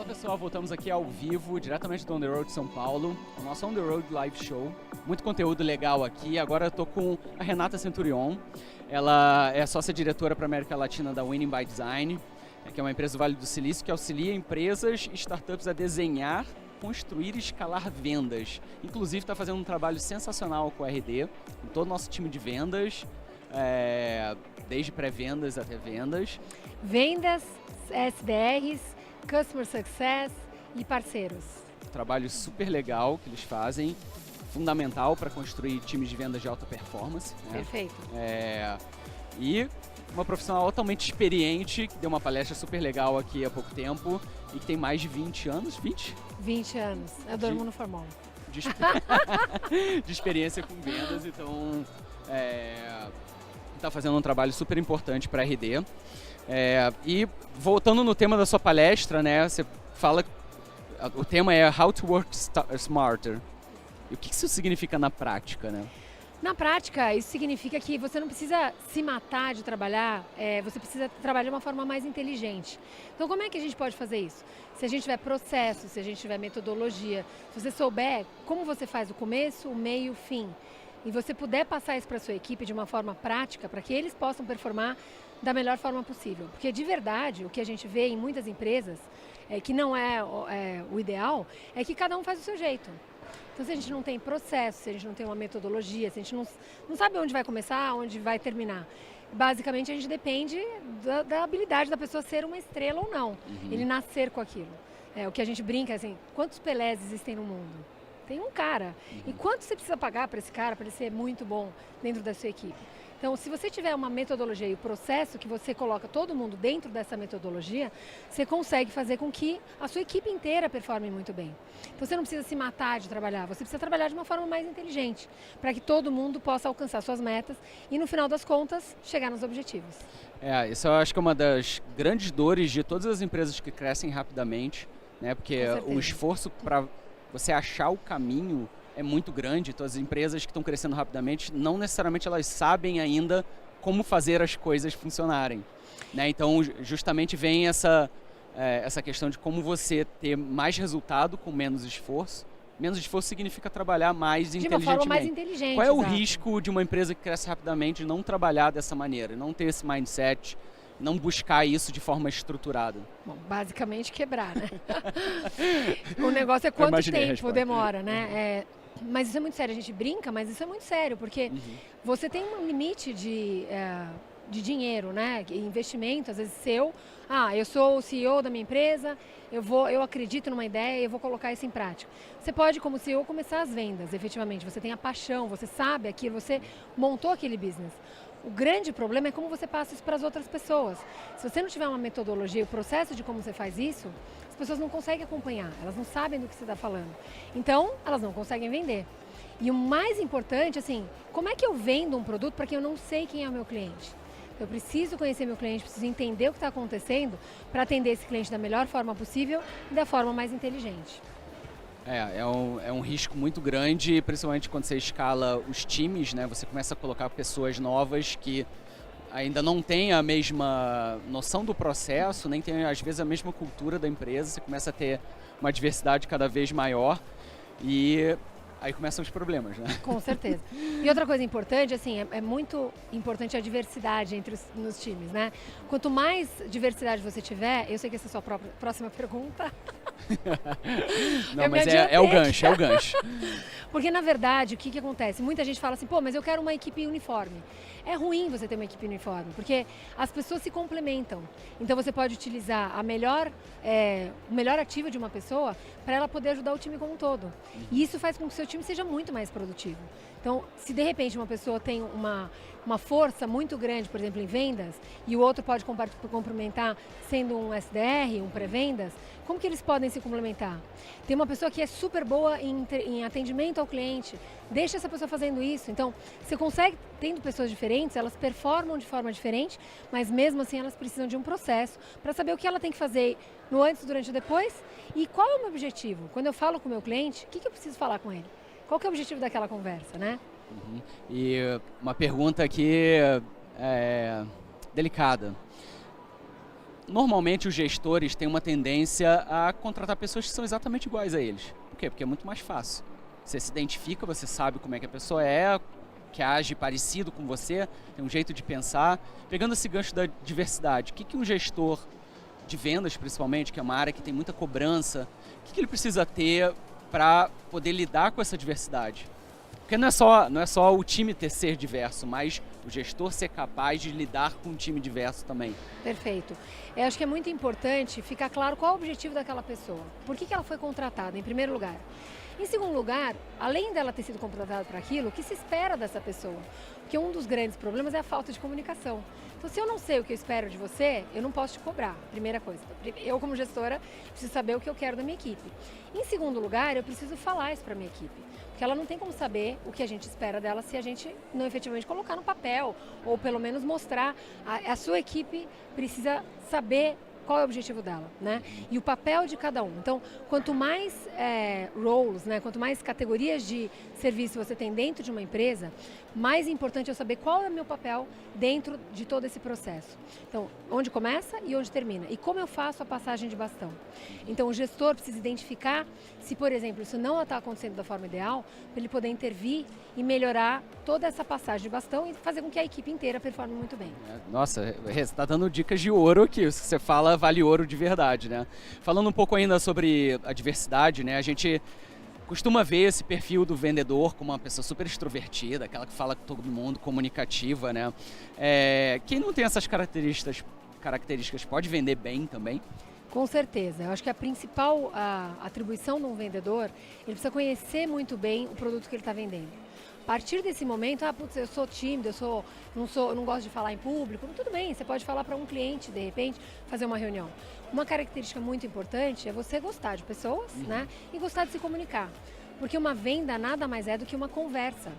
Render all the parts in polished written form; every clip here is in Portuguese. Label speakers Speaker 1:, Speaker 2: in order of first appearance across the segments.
Speaker 1: Fala pessoal, voltamos aqui ao vivo, diretamente do On The Road São Paulo, o nosso On The Road Live Show. Muito conteúdo legal aqui. Agora eu tô com a Renata Centurion. Ela é sócia-diretora para a América Latina da Winning by Design, que é uma empresa do Vale do Silício que auxilia empresas e startups a desenhar, construir e escalar vendas. Inclusive está fazendo um trabalho sensacional com o RD, com todo o nosso time de vendas, desde pré-vendas até vendas.
Speaker 2: Vendas, SDRs, Customer Success e parceiros.
Speaker 1: Trabalho super legal que eles fazem, fundamental para construir times de vendas de alta performance. Né?
Speaker 2: Perfeito.
Speaker 1: E uma profissional altamente experiente, que deu uma palestra super legal aqui há pouco tempo e que tem mais de 20 anos, 20?
Speaker 2: 20 anos. Eu durmo no Formol.
Speaker 1: De experiência com vendas, então está fazendo um trabalho super importante para a RD. E voltando no tema da sua palestra, né, você fala, o tema é How to Work Smarter. E o que isso significa na prática, né?
Speaker 2: Na prática, isso significa que você não precisa se matar de trabalhar, você precisa trabalhar de uma forma mais inteligente. Então, como é que a gente pode fazer isso? Se a gente tiver processo, se a gente tiver metodologia, se você souber como você faz o começo, o meio e o fim, e você puder passar isso para a sua equipe de uma forma prática, para que eles possam performar da melhor forma possível. Porque, de verdade, o que a gente vê em muitas empresas, que não é o ideal, é que cada um faz do seu jeito. Então, se a gente não tem processo, se a gente não tem uma metodologia, se a gente não sabe onde vai começar, onde vai terminar, basicamente a gente depende da habilidade da pessoa ser uma estrela ou não, ele nascer com aquilo. O que a gente brinca é assim, quantos Pelés existem no mundo? Tem um cara. E quanto você precisa pagar para esse cara, para ele ser muito bom dentro da sua equipe? Então, se você tiver uma metodologia e o processo que você coloca todo mundo dentro dessa metodologia, você consegue fazer com que a sua equipe inteira performe muito bem. Então, você não precisa se matar de trabalhar, você precisa trabalhar de uma forma mais inteligente, para que todo mundo possa alcançar suas metas e, no final das contas, chegar nos objetivos.
Speaker 1: Isso eu acho que é uma das grandes dores de todas as empresas que crescem rapidamente, né? Porque o esforço para você achar o caminho é muito grande. Então as empresas que estão crescendo rapidamente, não necessariamente elas sabem ainda como fazer as coisas funcionarem. Né? Então justamente vem essa questão de como você ter mais resultado com menos esforço. Menos esforço significa trabalhar mais inteligentemente.
Speaker 2: De uma forma mais inteligente.
Speaker 1: Qual é o risco de uma empresa que cresce rapidamente de não trabalhar dessa maneira, não ter esse mindset, não buscar isso de forma estruturada?
Speaker 2: Bom, basicamente quebrar, né? O negócio é quanto tempo demora, né? Mas isso é muito sério, a gente brinca, mas isso é muito sério, porque você tem um limite de dinheiro, né? Investimento, às vezes seu. Eu sou o CEO da minha empresa, eu acredito numa ideia e eu vou colocar isso em prática. Você pode, como CEO, começar as vendas, efetivamente. Você tem a paixão, você sabe aquilo, você montou aquele business. O grande problema é como você passa isso para as outras pessoas. Se você não tiver uma metodologia, o processo de como você faz isso, as pessoas não conseguem acompanhar, elas não sabem do que você está falando. Então, elas não conseguem vender. E o mais importante, assim, como é que eu vendo um produto para quem eu não sei quem é o meu cliente? Eu preciso conhecer meu cliente, preciso entender o que está acontecendo para atender esse cliente da melhor forma possível e da forma mais inteligente.
Speaker 1: É um risco muito grande, principalmente quando você escala os times, né? Você começa a colocar pessoas novas que ainda não têm a mesma noção do processo, nem tem às vezes a mesma cultura da empresa, você começa a ter uma diversidade cada vez maior e aí começam os problemas, né?
Speaker 2: Com certeza. E outra coisa importante, assim, é muito importante a diversidade nos times, né? Quanto mais diversidade você tiver, eu sei que essa é a sua próxima pergunta.
Speaker 1: Não, mas é o gancho.
Speaker 2: Porque, na verdade, o que acontece? Muita gente fala assim, mas eu quero uma equipe uniforme. É ruim você ter uma equipe uniforme, porque as pessoas se complementam. Então, você pode utilizar o melhor ativo de uma pessoa para ela poder ajudar o time como um todo. E isso faz com que o seu time seja muito mais produtivo. Então, se de repente uma pessoa tem uma força muito grande, por exemplo, em vendas, e o outro pode complementar sendo um SDR, um pré-vendas, como que eles podem se complementar? Tem uma pessoa que é super boa em atendimento ao cliente, deixa essa pessoa fazendo isso. Então, você consegue, tendo pessoas diferentes, elas performam de forma diferente, mas mesmo assim elas precisam de um processo para saber o que ela tem que fazer no antes, durante e depois e qual é o meu objetivo. Quando eu falo com o meu cliente, o que eu preciso falar com ele? Qual que é o objetivo daquela conversa, né?
Speaker 1: E uma pergunta aqui delicada. normalmente os gestores têm uma tendência a contratar pessoas que são exatamente iguais a eles. Por quê? Porque é muito mais fácil. Você se identifica, você sabe como é que a pessoa é, que age parecido com você, tem um jeito de pensar. Pegando esse gancho da diversidade, o que um gestor de vendas, principalmente, que é uma área que tem muita cobrança, o que ele precisa ter para poder lidar com essa diversidade? Porque não é só o time ser diverso, mas o gestor ser capaz de lidar com um time diverso também.
Speaker 2: Perfeito. Eu acho que é muito importante ficar claro qual é o objetivo daquela pessoa. Por que ela foi contratada, em primeiro lugar? Em segundo lugar, além dela ter sido contratada para aquilo, o que se espera dessa pessoa? Porque um dos grandes problemas é a falta de comunicação. Então, se eu não sei o que eu espero de você, eu não posso te cobrar, primeira coisa. Eu, como gestora, preciso saber o que eu quero da minha equipe. Em segundo lugar, eu preciso falar isso para a minha equipe. Porque ela não tem como saber o que a gente espera dela se a gente não efetivamente colocar no papel, ou pelo menos mostrar. A sua equipe precisa saber qual é o objetivo dela, né? E o papel de cada um. Então, quanto mais roles, né? Quanto mais categorias de serviço você tem dentro de uma empresa, mais importante é eu saber qual é o meu papel dentro de todo esse processo. Então, onde começa e onde termina. E como eu faço a passagem de bastão. Então, o gestor precisa identificar se, por exemplo, isso não está acontecendo da forma ideal, para ele poder intervir e melhorar toda essa passagem de bastão e fazer com que a equipe inteira performe muito bem.
Speaker 1: Nossa, você está dando dicas de ouro aqui. Isso que você fala vale ouro de verdade, né? Falando um pouco ainda sobre a diversidade, né? A gente costuma ver esse perfil do vendedor como uma pessoa super extrovertida, aquela que fala com todo mundo, comunicativa, né? Quem não tem essas características pode vender bem também?
Speaker 2: Com certeza. Eu acho que a principal atribuição de um vendedor, ele precisa conhecer muito bem o produto que ele está vendendo. A partir desse momento, putz, eu sou tímido, eu não gosto de falar em público, tudo bem, você pode falar para um cliente, de repente, fazer uma reunião. Uma característica muito importante é você gostar de pessoas, né? E gostar de se comunicar. Porque uma venda nada mais é do que uma conversa.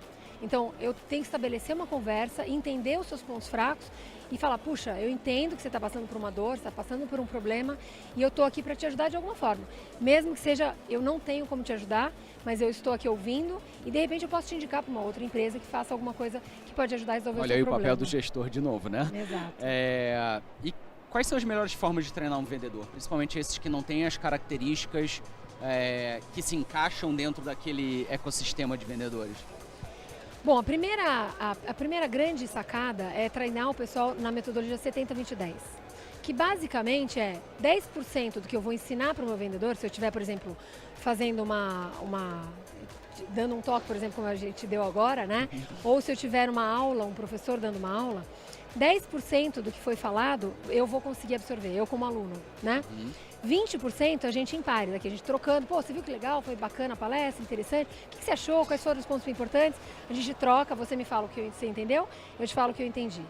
Speaker 2: Então, eu tenho que estabelecer uma conversa, entender os seus pontos fracos e falar, puxa, eu entendo que você está passando por uma dor, você está passando por um problema e eu estou aqui para te ajudar de alguma forma. Mesmo que seja, eu não tenho como te ajudar, mas eu estou aqui ouvindo e de repente eu posso te indicar para uma outra empresa que faça alguma coisa que pode ajudar a resolver o seu problema.
Speaker 1: Olha aí o papel do gestor de novo, né?
Speaker 2: Exato.
Speaker 1: E quais são as melhores formas de treinar um vendedor? Principalmente esses que não têm as características que se encaixam dentro daquele ecossistema de vendedores.
Speaker 2: Bom, a primeira grande sacada é treinar o pessoal na metodologia 70-20-10, que basicamente é 10% do que eu vou ensinar para o meu vendedor, se eu estiver, por exemplo, fazendo dando um toque, por exemplo, como a gente deu agora, né? Ou se eu tiver uma aula, um professor dando uma aula, 10% do que foi falado eu vou conseguir absorver, eu como aluno, né? 20% a gente empare, daqui a gente trocando, pô, você viu que legal, foi bacana a palestra, interessante, o que você achou, quais foram os pontos importantes, a gente troca, você me fala o que você entendeu, eu te falo o que eu entendi.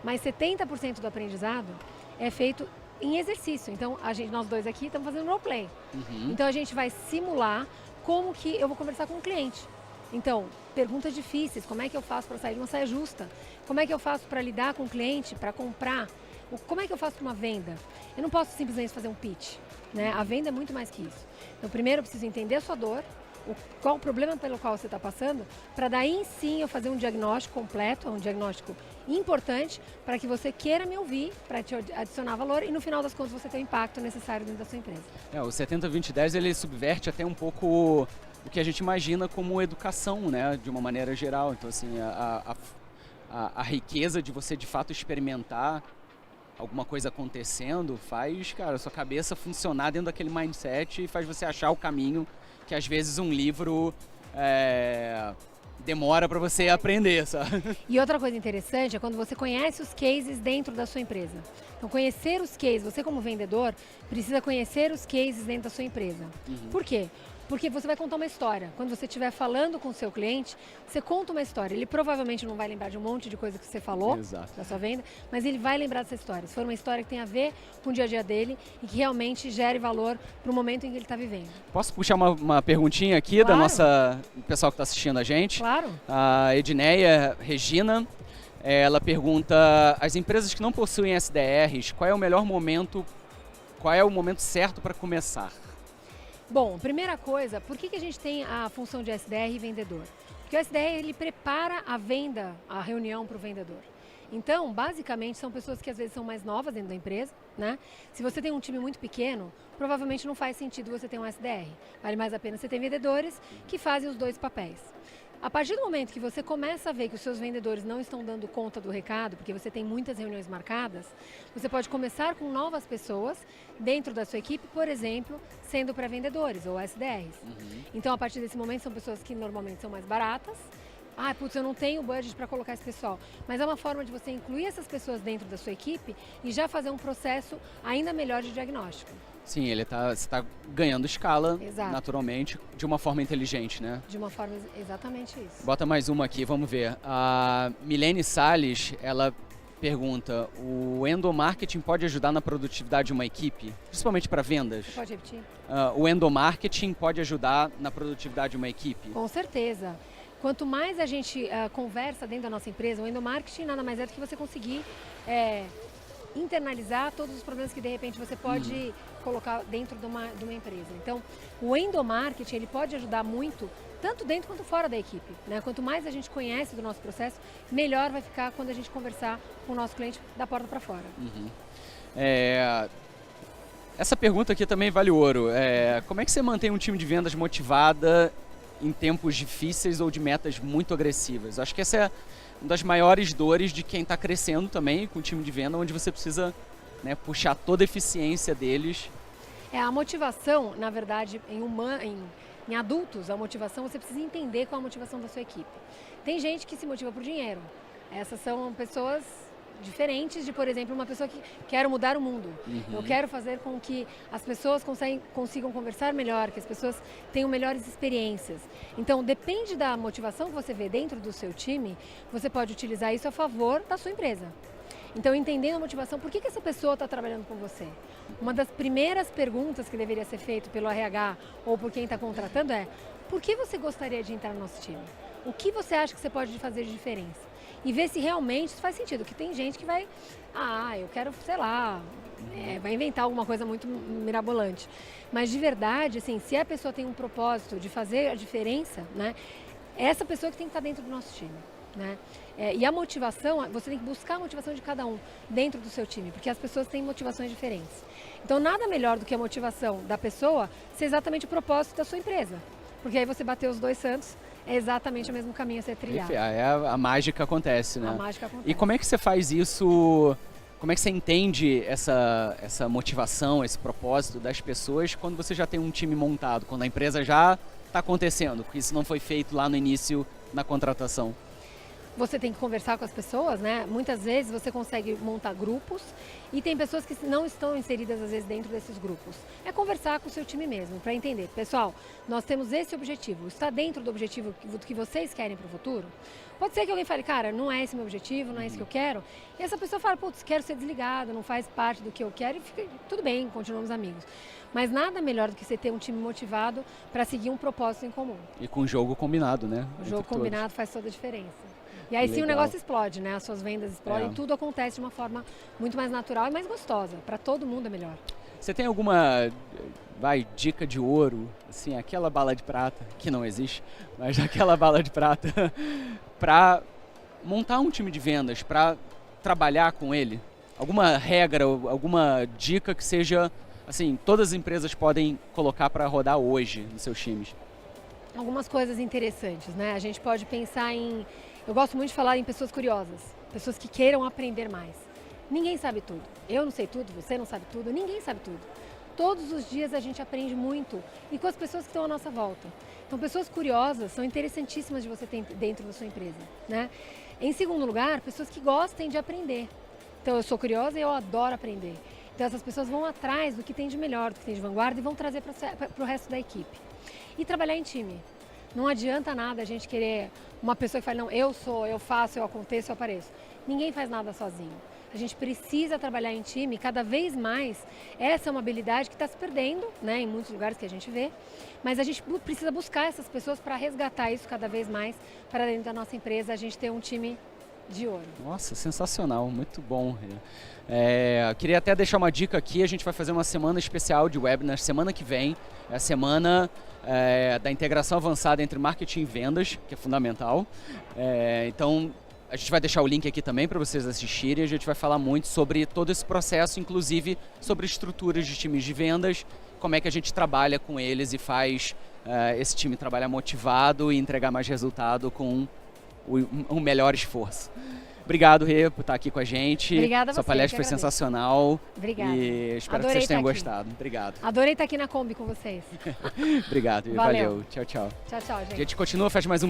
Speaker 2: Mas 70% do aprendizado é feito em exercício, então nós dois aqui estamos fazendo roleplay. Então a gente vai simular como que eu vou conversar com o cliente. Então, perguntas difíceis, como é que eu faço para sair de uma saia justa? Como é que eu faço para lidar com o cliente, para comprar? Como é que eu faço uma venda? Eu não posso simplesmente fazer um pitch, né? A venda é muito mais que isso. Então, primeiro eu preciso entender a sua dor, qual o problema pelo qual você está passando, para daí sim eu fazer um diagnóstico completo, um diagnóstico importante, para que você queira me ouvir, para te adicionar valor e no final das contas você ter o impacto necessário dentro da sua empresa.
Speaker 1: O 70-20-10 ele subverte até um pouco o que a gente imagina como educação, né? De uma maneira geral. Então, assim, a riqueza de você de fato experimentar alguma coisa acontecendo faz, cara, a sua cabeça funcionar dentro daquele mindset e faz você achar o caminho que às vezes um livro demora para você aprender, sabe?
Speaker 2: E outra coisa interessante é quando você conhece os cases dentro da sua empresa. Então, conhecer os cases, você como vendedor precisa conhecer os cases dentro da sua empresa. Por quê? Porque você vai contar uma história. Quando você estiver falando com o seu cliente, você conta uma história. Ele provavelmente não vai lembrar de um monte de coisa que você falou da sua venda, mas ele vai lembrar dessa história. Se for uma história que tem a ver com o dia a dia dele e que realmente gere valor para o momento em que ele está vivendo.
Speaker 1: Posso puxar uma perguntinha aqui da nossa pessoal que está assistindo a gente?
Speaker 2: Claro.
Speaker 1: A Edneia Regina, ela pergunta: as empresas que não possuem SDRs, qual é o momento certo para começar?
Speaker 2: Bom, primeira coisa, por que a gente tem a função de SDR e vendedor? Porque o SDR ele prepara a venda, a reunião para o vendedor. Então, basicamente, são pessoas que às vezes são mais novas dentro da empresa, né? Se você tem um time muito pequeno, provavelmente não faz sentido você ter um SDR. Vale mais a pena você ter vendedores que fazem os dois papéis. A partir do momento que você começa a ver que os seus vendedores não estão dando conta do recado, porque você tem muitas reuniões marcadas, você pode começar com novas pessoas dentro da sua equipe, por exemplo, sendo pré-vendedores ou SDRs. Então, a partir desse momento, são pessoas que normalmente são mais baratas. Ah, putz, eu não tenho budget para colocar esse pessoal. Mas é uma forma de você incluir essas pessoas dentro da sua equipe e já fazer um processo ainda melhor de diagnóstico.
Speaker 1: Sim, você está ganhando escala,
Speaker 2: Exato.
Speaker 1: naturalmente, de uma forma inteligente, né?
Speaker 2: De uma forma exatamente isso.
Speaker 1: Bota mais uma aqui, vamos ver. A Milene Salles, ela pergunta, o endomarketing pode ajudar na produtividade de uma equipe? Principalmente para vendas?
Speaker 2: Você pode repetir?
Speaker 1: O endomarketing pode ajudar na produtividade de uma equipe?
Speaker 2: Com certeza. Quanto mais a gente conversa dentro da nossa empresa, o endomarketing nada mais é do que você conseguir internalizar todos os problemas que de repente você pode colocar dentro de uma empresa. Então, o endomarketing ele pode ajudar muito, tanto dentro quanto fora da equipe, né? Quanto mais a gente conhece do nosso processo, melhor vai ficar quando a gente conversar com o nosso cliente da porta para fora.
Speaker 1: Essa pergunta aqui também vale ouro. Como é que você mantém um time de vendas motivada em tempos difíceis ou de metas muito agressivas? Acho que essa é uma das maiores dores de quem está crescendo também com o time de venda, onde você precisa, né, puxar toda a eficiência deles.
Speaker 2: A motivação, na verdade, em adultos, a motivação, você precisa entender qual é a motivação da sua equipe. Tem gente que se motiva por dinheiro. Essas são pessoas diferentes de, por exemplo, uma pessoa que quer mudar o mundo. Eu quero fazer com que as pessoas consigam conversar melhor, que as pessoas tenham melhores experiências. Então, depende da motivação que você vê dentro do seu time, você pode utilizar isso a favor da sua empresa. Então, entendendo a motivação, por que essa pessoa está trabalhando com você? Uma das primeiras perguntas que deveria ser feita pelo RH ou por quem está contratando é: por que você gostaria de entrar no nosso time? O que você acha que você pode fazer de diferença? E ver se realmente isso faz sentido, que tem gente que vai, eu quero, sei lá, vai inventar alguma coisa muito mirabolante. Mas de verdade, assim, se a pessoa tem um propósito de fazer a diferença, né, é essa pessoa que tem que estar dentro do nosso time, né? E a motivação, você tem que buscar a motivação de cada um dentro do seu time, porque as pessoas têm motivações diferentes. Então nada melhor do que a motivação da pessoa ser exatamente o propósito da sua empresa. Porque aí você bateu os dois santos, é exatamente o mesmo caminho a ser trilhado.
Speaker 1: A mágica acontece, né?
Speaker 2: A mágica acontece.
Speaker 1: E como é que você faz isso, como é que você entende essa motivação, esse propósito das pessoas quando você já tem um time montado, quando a empresa já está acontecendo, porque isso não foi feito lá no início na contratação?
Speaker 2: Você tem que conversar com as pessoas, né? Muitas vezes você consegue montar grupos e tem pessoas que não estão inseridas às vezes dentro desses grupos. É conversar com o seu time mesmo, para entender. Pessoal, nós temos esse objetivo. Está dentro do objetivo que vocês querem para o futuro? Pode ser que alguém fale, cara, não é esse meu objetivo, não é isso que eu quero. E essa pessoa fala, putz, quero ser desligado, não faz parte do que eu quero. E fica, tudo bem, continuamos amigos. Mas nada melhor do que você ter um time motivado para seguir um propósito em comum.
Speaker 1: E com o jogo combinado, né?
Speaker 2: O jogo combinado faz toda a diferença. E aí sim o negócio explode, né? As suas vendas explodem, tudo acontece de uma forma muito mais natural e mais gostosa. Para todo mundo é melhor.
Speaker 1: Você tem alguma, dica de ouro, assim, aquela bala de prata, que não existe, mas aquela bala de prata, para montar um time de vendas, para trabalhar com ele? Alguma regra, alguma dica que seja, assim, todas as empresas podem colocar para rodar hoje nos seus times?
Speaker 2: Algumas coisas interessantes, né? A gente pode pensar em... Eu gosto muito de falar em pessoas curiosas, pessoas que queiram aprender mais. Ninguém sabe tudo. Eu não sei tudo, você não sabe tudo, ninguém sabe tudo. Todos os dias a gente aprende muito e com as pessoas que estão à nossa volta. Então, pessoas curiosas são interessantíssimas de você ter dentro da sua empresa, né? Em segundo lugar, pessoas que gostem de aprender. Então, eu sou curiosa e eu adoro aprender. Então, essas pessoas vão atrás do que tem de melhor, do que tem de vanguarda e vão trazer para o resto da equipe. E trabalhar em time. Não adianta nada a gente querer uma pessoa que fale, não, eu sou, eu faço, eu aconteço, eu apareço. Ninguém faz nada sozinho. A gente precisa trabalhar em time, cada vez mais. Essa é uma habilidade que está se perdendo, né, em muitos lugares que a gente vê. Mas a gente precisa buscar essas pessoas para resgatar isso cada vez mais para dentro da nossa empresa, a gente ter um time de ouro.
Speaker 1: Nossa, sensacional, muito bom. Queria até deixar uma dica aqui, a gente vai fazer uma semana especial de webinars semana que vem, é a semana da integração avançada entre marketing e vendas, que é fundamental. Então, A gente vai deixar o link aqui também para vocês assistirem. A gente vai falar muito sobre todo esse processo, inclusive sobre estruturas de times de vendas, como é que a gente trabalha com eles e faz esse time trabalhar motivado e entregar mais resultado com um melhor esforço. Obrigado, Rê, por estar aqui com a gente.
Speaker 2: Obrigada a
Speaker 1: Sua
Speaker 2: você,
Speaker 1: palestra foi sensacional.
Speaker 2: Obrigada.
Speaker 1: E espero
Speaker 2: Adorei
Speaker 1: que vocês tenham
Speaker 2: estar aqui.
Speaker 1: gostado. Obrigado.
Speaker 2: Adorei estar aqui na Kombi com vocês.
Speaker 1: Obrigado, Rê.
Speaker 2: Valeu.
Speaker 1: Valeu. Tchau, tchau.
Speaker 2: Tchau, tchau, gente.
Speaker 1: A gente continua, faz mais um